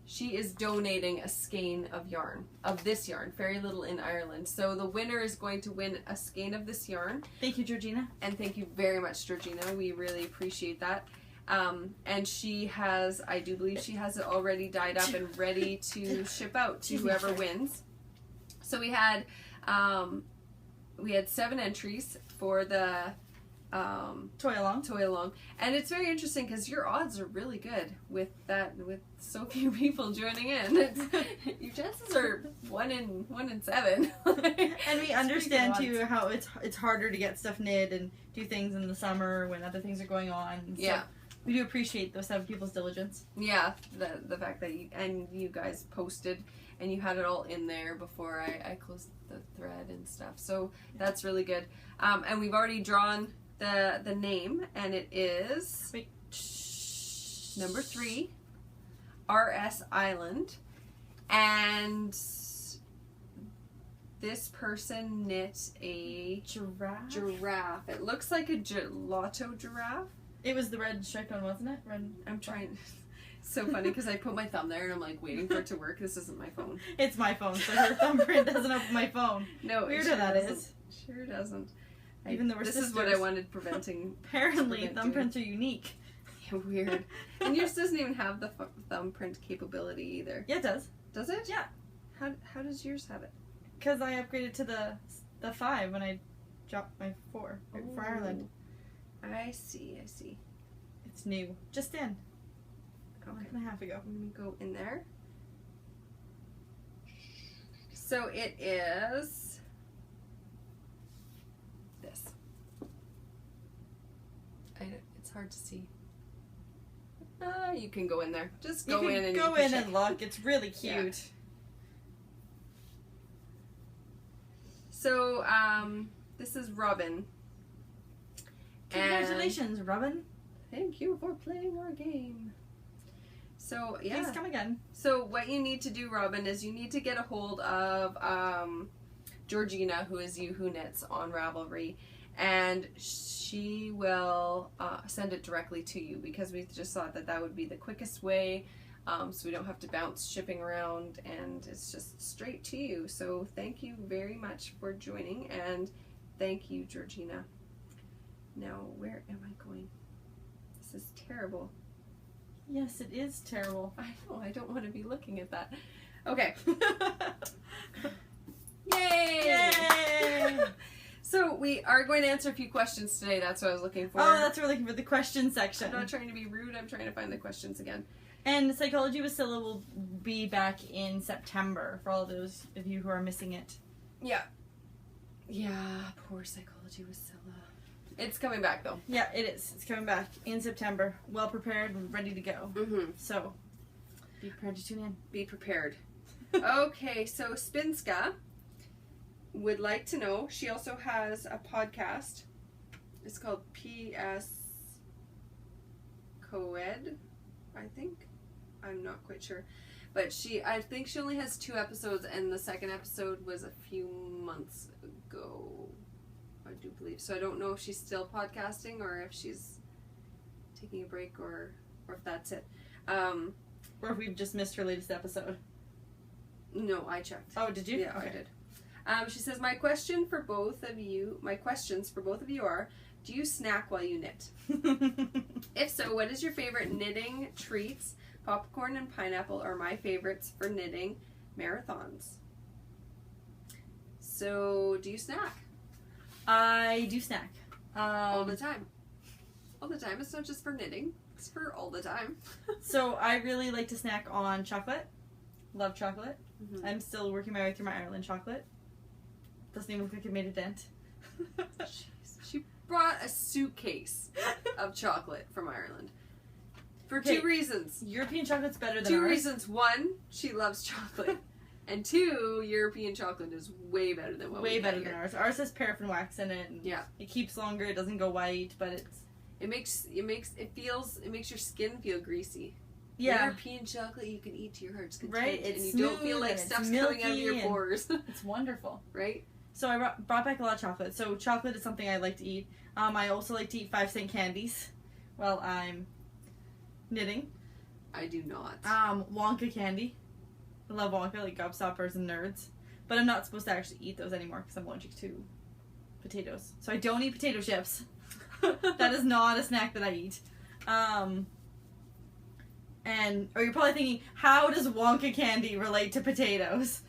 she is donating a skein of yarn, of this yarn, Very Little in Ireland. So the winner is going to win a skein of this yarn. Thank you, Georgina. And thank you very much, Georgina. We really appreciate that. And she has, I do believe she has it already dyed up and ready to ship out to whoever wins. So we had 7 entries for the Toy along. And it's very interesting because your odds are really good with so few people joining in. Your chances are 1 in 7. And we understand too how it's harder to get stuff knit and do things in the summer when other things are going on. So yeah, we do appreciate those 7 people's diligence. Yeah, the fact that you guys posted and you had it all in there before I closed the thread and stuff. So that's really good. And we've already drawn the name, and it is number 3, RS Island, and this person knit a giraffe. It looks like a gelato giraffe. It was the red striped one, wasn't it? Red. I'm trying. So funny because I put my thumb there and I'm like waiting for it to work. This isn't my phone. It's my phone, so her thumbprint doesn't open my phone. No, weird sure how that doesn't. is. Sure doesn't. Even though we're this sisters. is what I wanted preventing. Apparently, thumbprints are unique. Yeah, weird. And yours doesn't even have the thumbprint capability either. Yeah, it does. Does it? Yeah. How does yours have it? Because I upgraded to the 5 when I dropped my 4 for Ireland. I see. It's new. Just in. A Okay. month and a half ago. Let me go in there. So it is this. It's hard to see. You can go in there. Just go in and go you can in check. and look. It's really cute. Yeah. So this is Robin. Congratulations, Robin. Thank you for playing our game. So yeah. Please come again. So what you need to do, Robin, is you need to get a hold of Georgina, who is You Who Knits on Ravelry, and she will send it directly to you because we just thought that would be the quickest way, so we don't have to bounce shipping around, and it's just straight to you. So thank you very much for joining, and thank you, Georgina. Now, where am I going? This is terrible. Yes, it is terrible. I know, I don't want to be looking at that. Okay. Yay! Yay! So we are going to answer a few questions today. That's what I was looking for. Oh, that's what we're looking for, the question section. I'm not trying to be rude. I'm trying to find the questions again. And Psychology with Scylla will be back in September for all those of you who are missing it. Yeah. Yeah, poor Psychology with Scylla. It's coming back, though. Yeah, it is. It's coming back in September. Well prepared and ready to go. Mm-hmm. So, be prepared to tune in. Be prepared. Okay, so Spinska would like to know, she also has a podcast. It's called PS Coed, I think. I'm not quite sure. But I think she only has 2 episodes, and the second episode was a few months ago, I do believe. So I don't know if she's still podcasting or if she's taking a break or if that's it. Or if we've just missed her latest episode. No, I checked. Oh, did you? Yeah, Okay. I did. She says, my questions for both of you are, do you snack while you knit? If so, what is your favorite knitting treats? Popcorn and pineapple are my favorites for knitting marathons. So, do you snack? I do snack. All the time. All the time. It's not just for knitting. It's for all the time. So I really like to snack on chocolate. Love chocolate. Mm-hmm. I'm still working my way through my Ireland chocolate. Doesn't even look like it made a dent. Jeez. She brought a suitcase of chocolate from Ireland. For 2 reasons. European chocolate's better than 2 ours. reasons. 1, she loves chocolate. And 2, European chocolate is way better than what we Way get better here. than ours. Ours has paraffin wax in it. And Yeah. it keeps longer. It doesn't go white, but it's It makes your skin feel greasy. yeah. European chocolate you can eat to your heart's content, Right? It's and you don't feel smooth like and it's stuff's coming out of your milky and- pores, It's wonderful. right? So I brought back a lot of chocolate. So chocolate is something I like to eat. I also like to eat 5-cent candies while I'm knitting. I do not. Wonka candy. I love Wonka, like gobstoppers and nerds. But I'm not supposed to actually eat those anymore because I'm allergic to potatoes. So I don't eat potato chips. That is not a snack that I eat. Or you're probably thinking, how does Wonka candy relate to potatoes?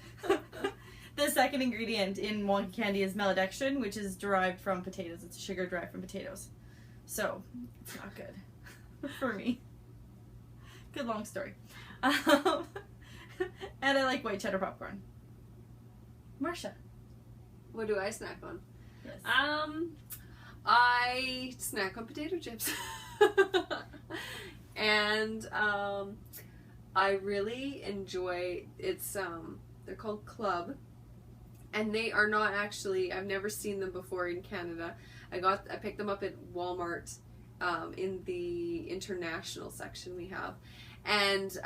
The second ingredient in Wonka candy is maltodextrin, which is derived from potatoes. It's a sugar derived from potatoes. So, it's not good for me. Good long story. And I like white cheddar popcorn. Marsha. What do I snack on? Yes. I snack on potato chips. And I really enjoy they're called Club, and they are not actually, I've never seen them before in Canada. I picked them up at Walmart in the international section we have, and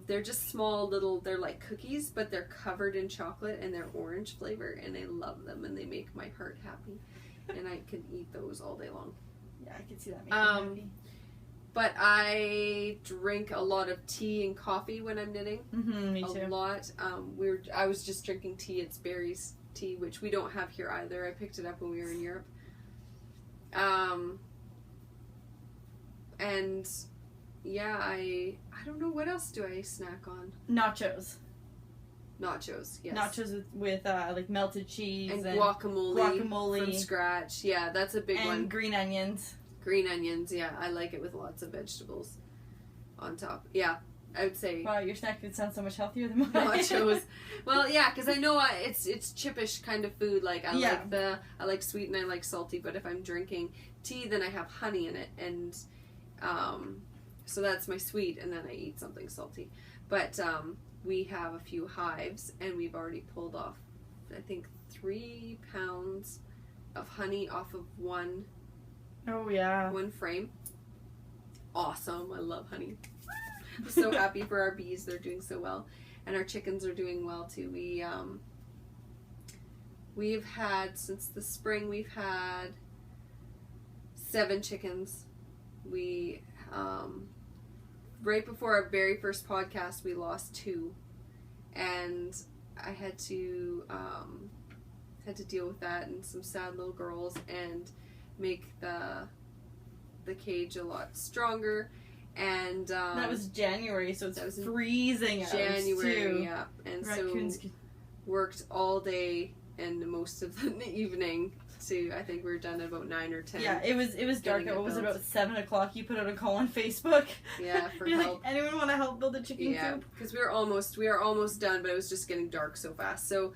they're just small little, they're like cookies, but they're covered in chocolate and they're orange flavor, and I love them and they make my heart happy, and I can eat those all day long. Yeah, I can see that making me happy. But I drink a lot of tea and coffee when I'm knitting. Mm-hmm, me too. A lot. I was just drinking tea. It's Barry's tea, which we don't have here either. I picked it up when we were in Europe. And yeah, I don't know, what else do I snack on? Nachos. Nachos, yes. Nachos with like melted cheese and guacamole from scratch. Yeah, that's a big one. And green onions. Green onions, yeah. I like it with lots of vegetables on top. Yeah, I would say. Wow, your snack food sounds so much healthier than mine. Nachos. Well, yeah, because I know it's chippish kind of food. Like I like sweet and I like salty. But if I'm drinking tea, then I have honey in it, and so that's my sweet, and then I eat something salty. But we have a few hives, and we've already pulled off, I think, 3 pounds of honey off of one. Oh yeah. One frame. Awesome. I love honey. I'm so happy for our bees. They're doing so well. And our chickens are doing well too. We've had, since the spring, we've had 7 chickens. We, right before our very first podcast, we lost 2. And I had to deal with that and some sad little girls and make the cage a lot stronger, and that was January, so it's freezing out January too. Yeah, and raccoons. So worked all day and most of the evening to, I think we were done at about 9 or 10. Yeah, it was dark. It was about 7 o'clock. You put out a call on Facebook. Yeah, for You're help. Like, anyone want to help build a chicken coop? Because we are almost done, but it was just getting dark so fast. So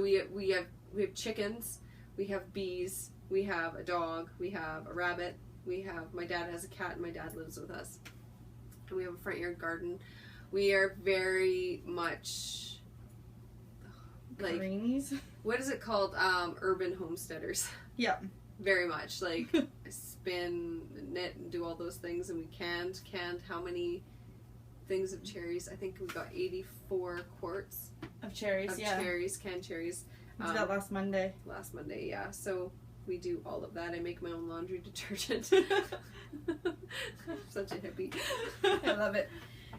we have chickens, we have bees. We have a dog, we have a rabbit, my dad has a cat, and my dad lives with us. And we have a front yard garden. We are very much like, Greenies? What is it called? Urban homesteaders. Yeah. Very much. Like, spin, knit, and do all those things, and we canned how many things of cherries? I think we got 84 quarts. Of cherries, Canned cherries. We did that last Monday. Yeah. So we do all of that. I make my own laundry detergent. Such a hippie. I love it.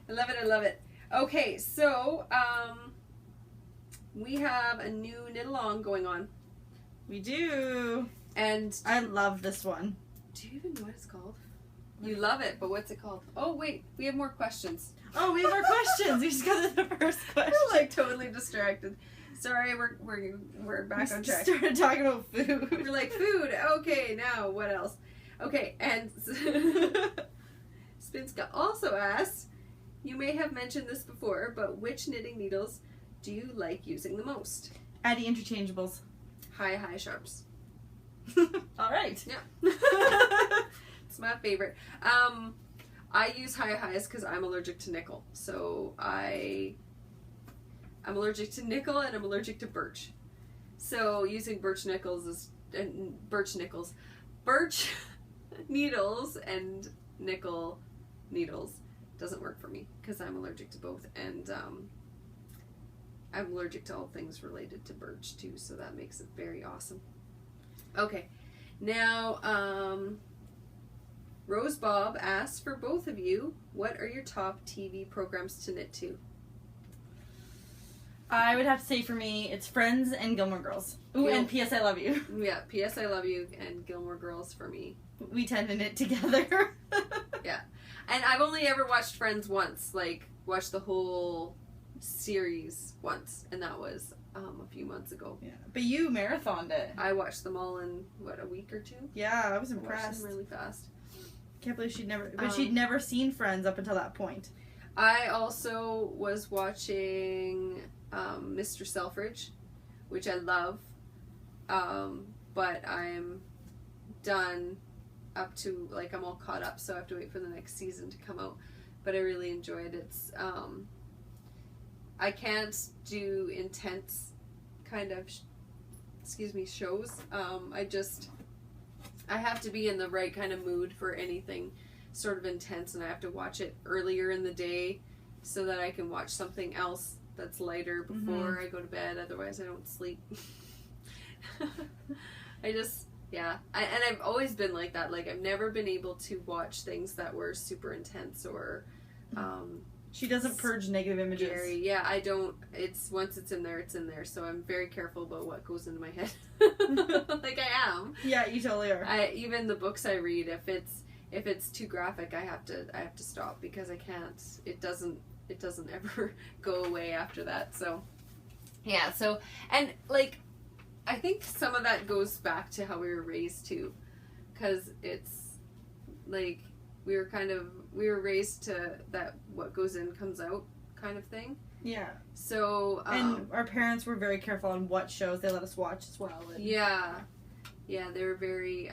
I love it. Okay, so we have a new knit along going on. We do. And I love this one. Do you even know what it's called? You love it, but what's it called? Oh wait, we have more questions. Oh, we have more questions. We just got to the first question. We're like totally distracted. Sorry, we're back on track. Started talking about food. We're like, food. Okay, now what else? Okay, and Spinska also asks, you may have mentioned this before, but which knitting needles do you like using the most? Addy interchangeables. High sharps. All right. Yeah. It's my favorite. I use highs because I'm allergic to nickel. So I'm allergic to nickel and I'm allergic to birch. So using birch needles and nickel needles doesn't work for me because I'm allergic to both. And I'm allergic to all things related to birch too, so that makes it very awesome. Okay, now Rose Bob asks for both of you, what are your top TV programs to knit to? I would have to say for me, it's Friends and Gilmore Girls. Ooh, and P.S. I Love You. Yeah, P.S. I Love You and Gilmore Girls for me. We tend to knit together. Yeah. And I've only ever watched Friends once, like, watched the whole series once, and that was a few months ago. Yeah, but you marathoned it. I watched them all in, what, a week or two? Yeah, I was I watched impressed. them really fast. Can't believe she'd never seen Friends up until that point. I also was watching Mr. Selfridge, which I love, but I'm done up to, like, I'm all caught up, so I have to wait for the next season to come out. But I really enjoy it. It's I can't do intense kind of shows. I have to be in the right kind of mood for anything sort of intense, and I have to watch it earlier in the day so that I can watch something else that's lighter before I go to bed. Otherwise I don't sleep. And I've always been like that. Like, I've never been able to watch things that were super intense or she doesn't purge negative images. Scary. Yeah, I don't. It's once it's in there, so I'm very careful about what goes into my head. Like, I am. Yeah, you totally are. Even the books I read, if it's too graphic, I have to stop, because I can't. It doesn't ever go away after that. So yeah. So, and, like, I think some of that goes back to how we were raised too, because it's like we were raised to that what goes in comes out kind of thing. Yeah. So and our parents were very careful on what shows they let us watch as well. And yeah, they were very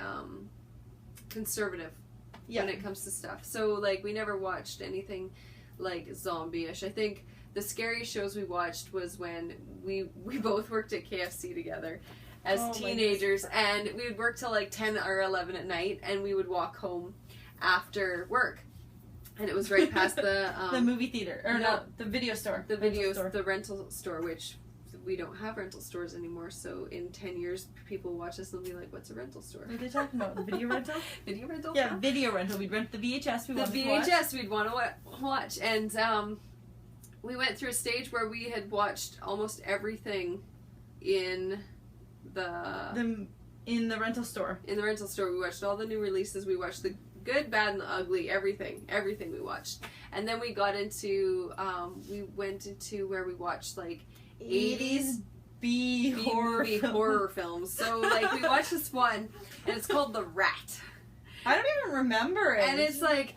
conservative when it comes to stuff. So, like, we never watched anything like zombie-ish. I think the scariest shows we watched was when we both worked at KFC together as teenagers, and we would work till like 10 or 11 at night, and we would walk home after work, and it was right past the the movie theater, or no, the video store. The rental store, which we don't have rental stores anymore. So in 10 years, people watch us and they'll be like, "What's a rental store?" What are they talking about? The video rental? Video rental? Yeah, video rental. We'd rent the VHS. We'd want to watch, and we went through a stage where we had watched almost everything in the rental store. In the rental store, we watched all the new releases. We watched the good, bad, and the ugly. Everything we watched. And then we got into we went into where we watched like 80s B horror films. So, like, we watched this one, and it's called The Rat. I don't even remember it. And it's like,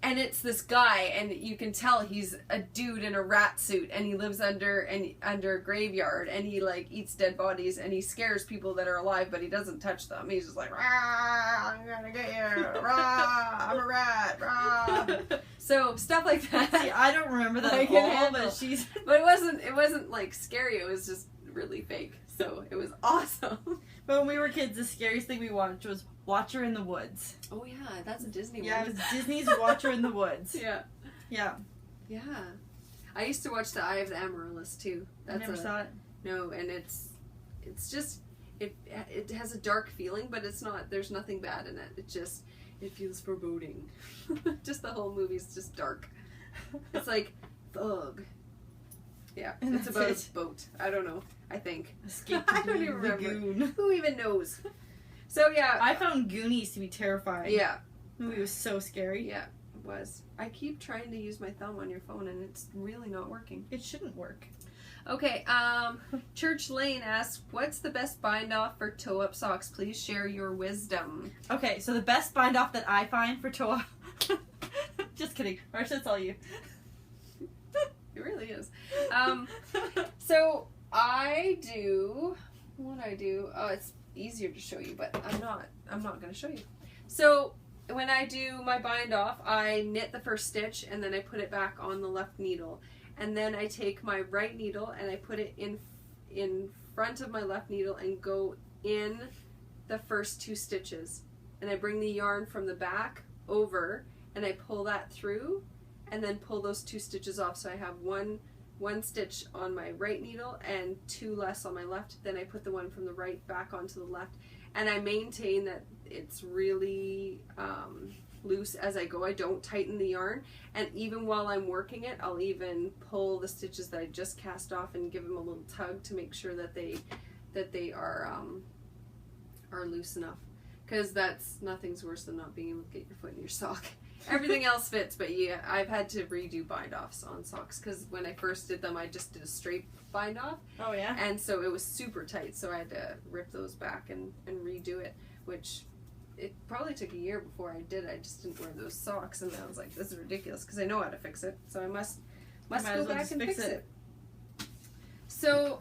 and it's this guy, and you can tell he's a dude in a rat suit, and he lives under a graveyard, and he, like, eats dead bodies, and he scares people that are alive, but he doesn't touch them. He's just like, rah, I'm gonna get you, rah, I'm a rat, rah. So, stuff like that. See, I don't remember that at all, but it wasn't like scary, it was just really fake. So it was awesome. But when we were kids, the scariest thing we watched was Watcher in the Woods. Oh yeah, that's a Disney one. Yeah, it was Disney's Watcher in the Woods. Yeah. Yeah. Yeah. I used to watch The Eye of the Amaryllis too. I never saw it. No, and it's just it has a dark feeling, but it's not. There's nothing bad in it. It feels foreboding. Just the whole movie's just dark. It's like thug. Yeah, And it's about a boat. I don't know. I think. Escape I don't even Lagoon. remember. Who even knows? So yeah, I found Goonies to be terrifying. Yeah, the movie was so scary. Yeah, it was. I keep trying to use my thumb on your phone, and it's really not working. It shouldn't work. Okay, Church Lane asks, what's the best bind-off for toe-up socks? Please share your wisdom. Okay, so the best bind-off that I find for toe-up... Just kidding. Or that's all you. It really is. So, I do... What I do... Oh, it's easier to show you, but I'm not going to show you. So, when I do my bind-off, I knit the first stitch, and then I put it back on the left needle. And then I take my right needle and I put it in front of my left needle and go in the first two stitches. And I bring the yarn from the back over and I pull that through and then pull those two stitches off. So I have one one stitch on my right needle and 2 less on my left. Then I put the one from the right back onto the left, and I maintain that it's really loose as I go. I don't tighten the yarn, and even while I'm working it, I'll even pull the stitches that I just cast off and give them a little tug to make sure that they are loose enough. Because nothing's worse than not being able to get your foot in your sock. Everything else fits, but yeah, I've had to redo bind offs on socks because when I first did them, I just did a straight bind off. Oh yeah. And so it was super tight, so I had to rip those back and redo it, which it probably took a year before I did. I just didn't wear those socks, and I was like, this is ridiculous because I know how to fix it, so I must go back and fix it. So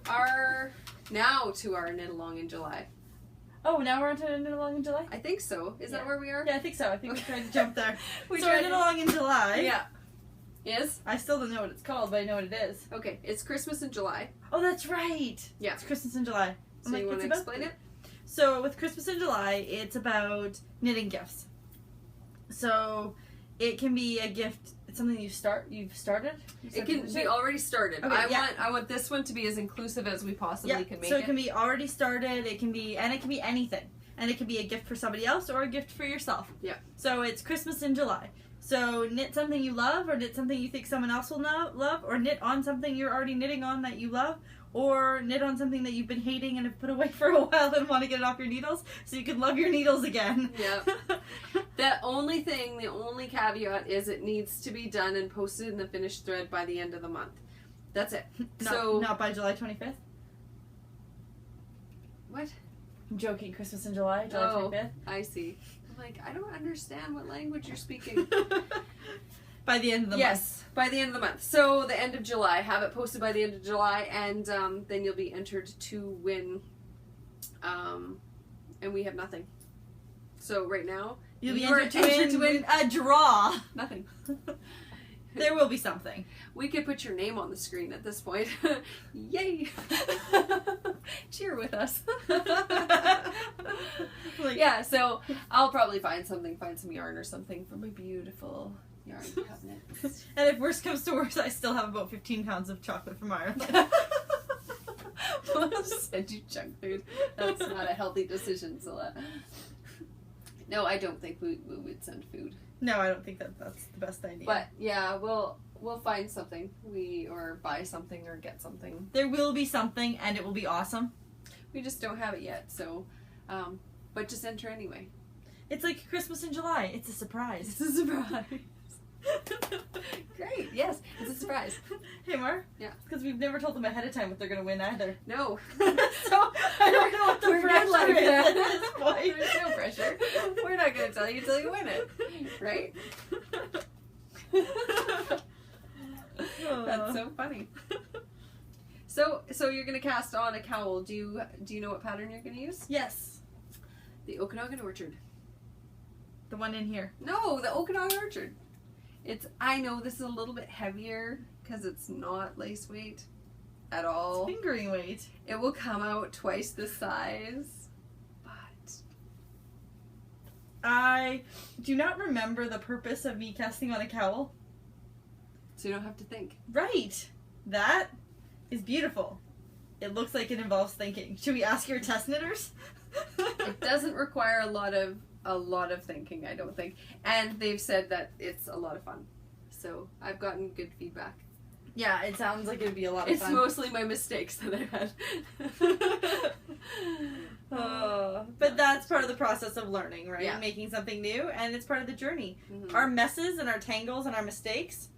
now to our knit along in July. Oh, now we're on to knit along in July? I think so. Is that where we are? Yeah, I think so. I think we tried to jump there. So knit along in July. Yeah. Yes? I still don't know what it's called, but I know what it is. Okay, it's Christmas in July. Oh, that's right. Yeah. It's Christmas in July. So you want to explain it? So with Christmas in July, it's about knitting gifts. So it can be a gift. It's something you've started. It can be already started. Okay, I want this one to be as inclusive as we possibly can make it. So it can be already started. It can be anything, and it can be a gift for somebody else or a gift for yourself. Yeah. So it's Christmas in July. So knit something you love, or knit something you think someone else will love, or knit on something you're already knitting on that you love, or knit on something that you've been hating and have put away for a while and want to get it off your needles so you can love your needles again. Yep. The only caveat is it needs to be done and posted in the finished thread by the end of the month. That's it. Not by July 25th? What? I'm joking. Christmas in July 25th. I see. I'm like, I don't understand what language you're speaking. By the end of the month. Yes, by the end of the month. So the end of July. Have it posted by the end of July, and then you'll be entered to win. And we have nothing. So right now, you'll be entered to win a draw. Nothing. There will be something. We could put your name on the screen at this point. Yay! Cheer with us. Yeah, so I'll probably find some yarn or something for my beautiful yarn cabinet. And if worst comes to worst, I still have about 15 pounds of chocolate from Ireland. We'll send you junk food. That's not a healthy decision, Zilla. No, I don't think we would send food. No, I don't think that's the best idea. But yeah, we'll find something. Or buy something or get something. There will be something, and it will be awesome. We just don't have it yet, so but just enter anyway. It's like Christmas in July. It's a surprise. It's a surprise. Great, yes, it's a surprise. Hey, Mar? Yeah. Because we've never told them ahead of time what they're going to win either. No. So, I don't know what the pressure is at this point. There's no pressure. We're not going to tell you until you win it. Right? That's so funny. So you're going to cast on a cowl. Do you know what pattern you're going to use? Yes. The Okanagan Orchard. The one in here. No, the Okanagan Orchard. I know this is a little bit heavier because it's not lace weight at all. It's fingering weight. It will come out twice the size, but I do not remember the purpose of me casting on a cowl. So you don't have to think. Right. That is beautiful. It looks like it involves thinking. Should we ask your test knitters? It doesn't require a lot of thinking, I don't think. And they've said that it's a lot of fun. So I've gotten good feedback. Yeah, it sounds like it would be a lot of It's fun. mostly my mistakes that I've had. But that's part of the process of learning, right? Yeah. Making something new, and it's part of the journey. Mm-hmm. Our messes and our tangles and our mistakes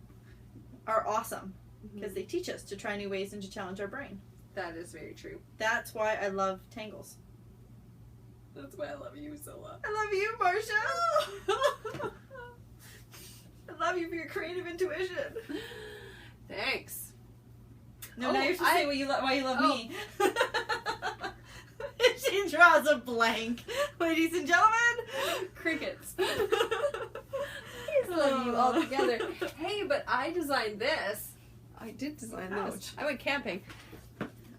are awesome because they teach us to try new ways and to challenge our brain. That is very true. That's why I love tangles. That's why I love you, Zilla. I love you, Marcia. I love you for your creative intuition. Thanks. No, now you're supposed to say why you love me. She draws a blank. Ladies and gentlemen, crickets. I love you all together. Hey, but I designed this. I did design this. I went camping.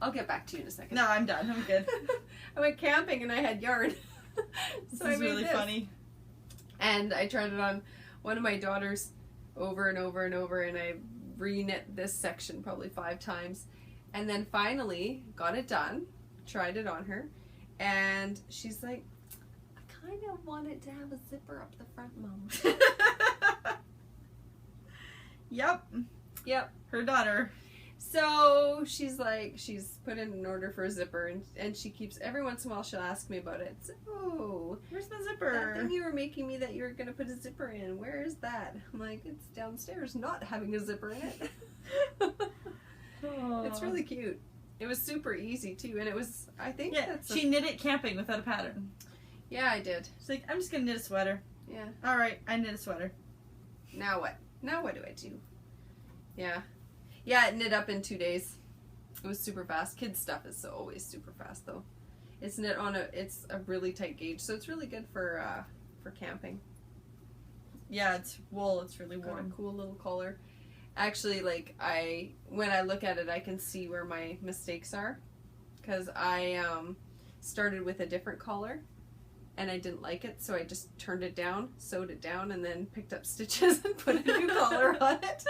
I'll get back to you in a second. No, I'm done. I'm good. I went camping and I had yarn. This is really funny. And I tried it on one of my daughter's over and over and over, and I re-knit this section probably 5 times, and then finally got it done, tried it on her, and she's like, I kind of want it to have a zipper up the front, Mom. Yep. Her daughter. So she's like, she's put in an order for a zipper, and she keeps, every once in a while she'll ask me about it. So, Where's the that zipper? thing you were making me that you were going to put a zipper in, where is that? I'm like, it's downstairs not having a zipper in it. It's really cute. It was super easy too, and it was, I think she knit it camping without a pattern. Yeah, I did. She's like, I'm just gonna knit a sweater. Yeah. Alright, I knit a sweater. Now what? Now what do I do? Yeah. Yeah, it knit up in 2 days. It was super fast. Kids stuff is always super fast though. It's knit on it's a really tight gauge, so it's really good for camping. Yeah, it's wool, it's really Got a warm. cool little collar. Actually, like, when I look at it, I can see where my mistakes are, because I started with a different collar, and I didn't like it, so I just turned it down, sewed it down, and then picked up stitches and put a new collar on it.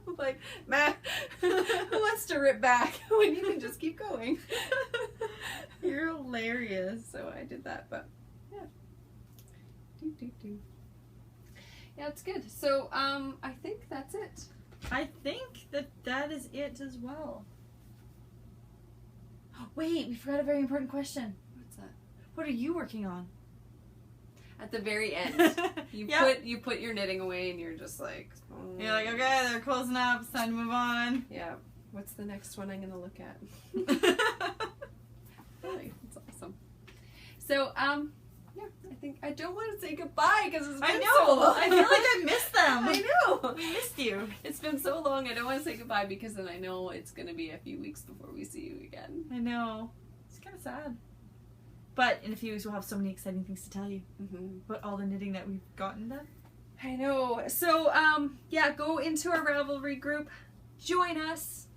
I'm like, man, who wants to rip back when you can just keep going? You're hilarious. So I did that, but yeah. Yeah, it's good. So, I think that's it. I think that is it as well. Wait, we forgot a very important question. What's that? What are you working on? At the very end, you put your knitting away, and you're just like, oh. You're like, okay, they're closing up. It's time to move on. Yeah. What's the next one I'm gonna look at? Really, it's awesome. So, yeah, I think I don't want to say goodbye because it's been so long. I feel like I missed them. I know. We missed you. It's been so long. I don't want to say goodbye because then I know it's gonna be a few weeks before we see you again. I know. It's kind of sad. But in a few weeks, we'll have so many exciting things to tell you about all the knitting that we've gotten done. I know. So, yeah, go into our Ravelry group. Join us.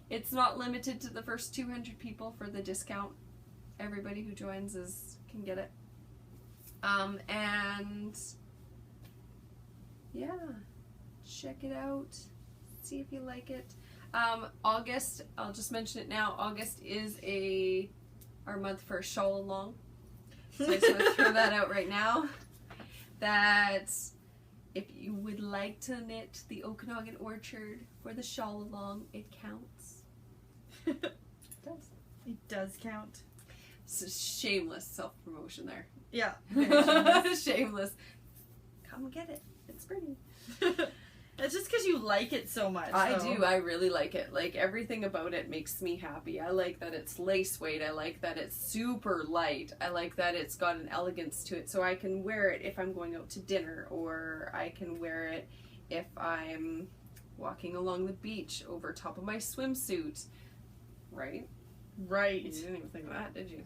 It's not limited to the first 200 people for the discount. Everybody who joins can get it. And yeah, check it out. See if you like it. August, I'll just mention it now. August is our month for a shawl along. So I just want to throw that out right now. That if you would like to knit the Okanagan Orchard for the shawl along, it counts. It does. It does count. It's a shameless self-promotion there. Yeah. Shameless. Come get it. It's pretty. It's just because you like it so much. I do. I really like it. Like, everything about it makes me happy. I like that it's lace weight. I like that it's super light. I like that it's got an elegance to it. So I can wear it if I'm going out to dinner, or I can wear it if I'm walking along the beach over top of my swimsuit. Right? Right. You didn't even think of that, did you?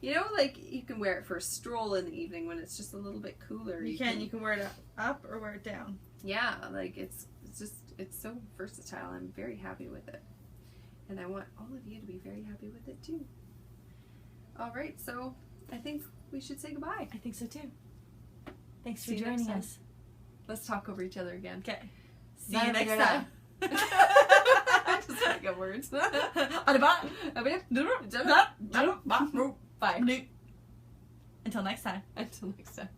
You know, like, you can wear it for a stroll in the evening when it's just a little bit cooler. You can wear it up or wear it down. Yeah, like, it's so versatile. I'm very happy with it. And I want all of you to be very happy with it, too. Alright, so I think we should say goodbye. I think so, too. Thanks for See you next joining time. us. Let's talk over each other again. Okay. See Bye, you next bye, time. Just make up words. Bye. Bye. Until next time. Until next time.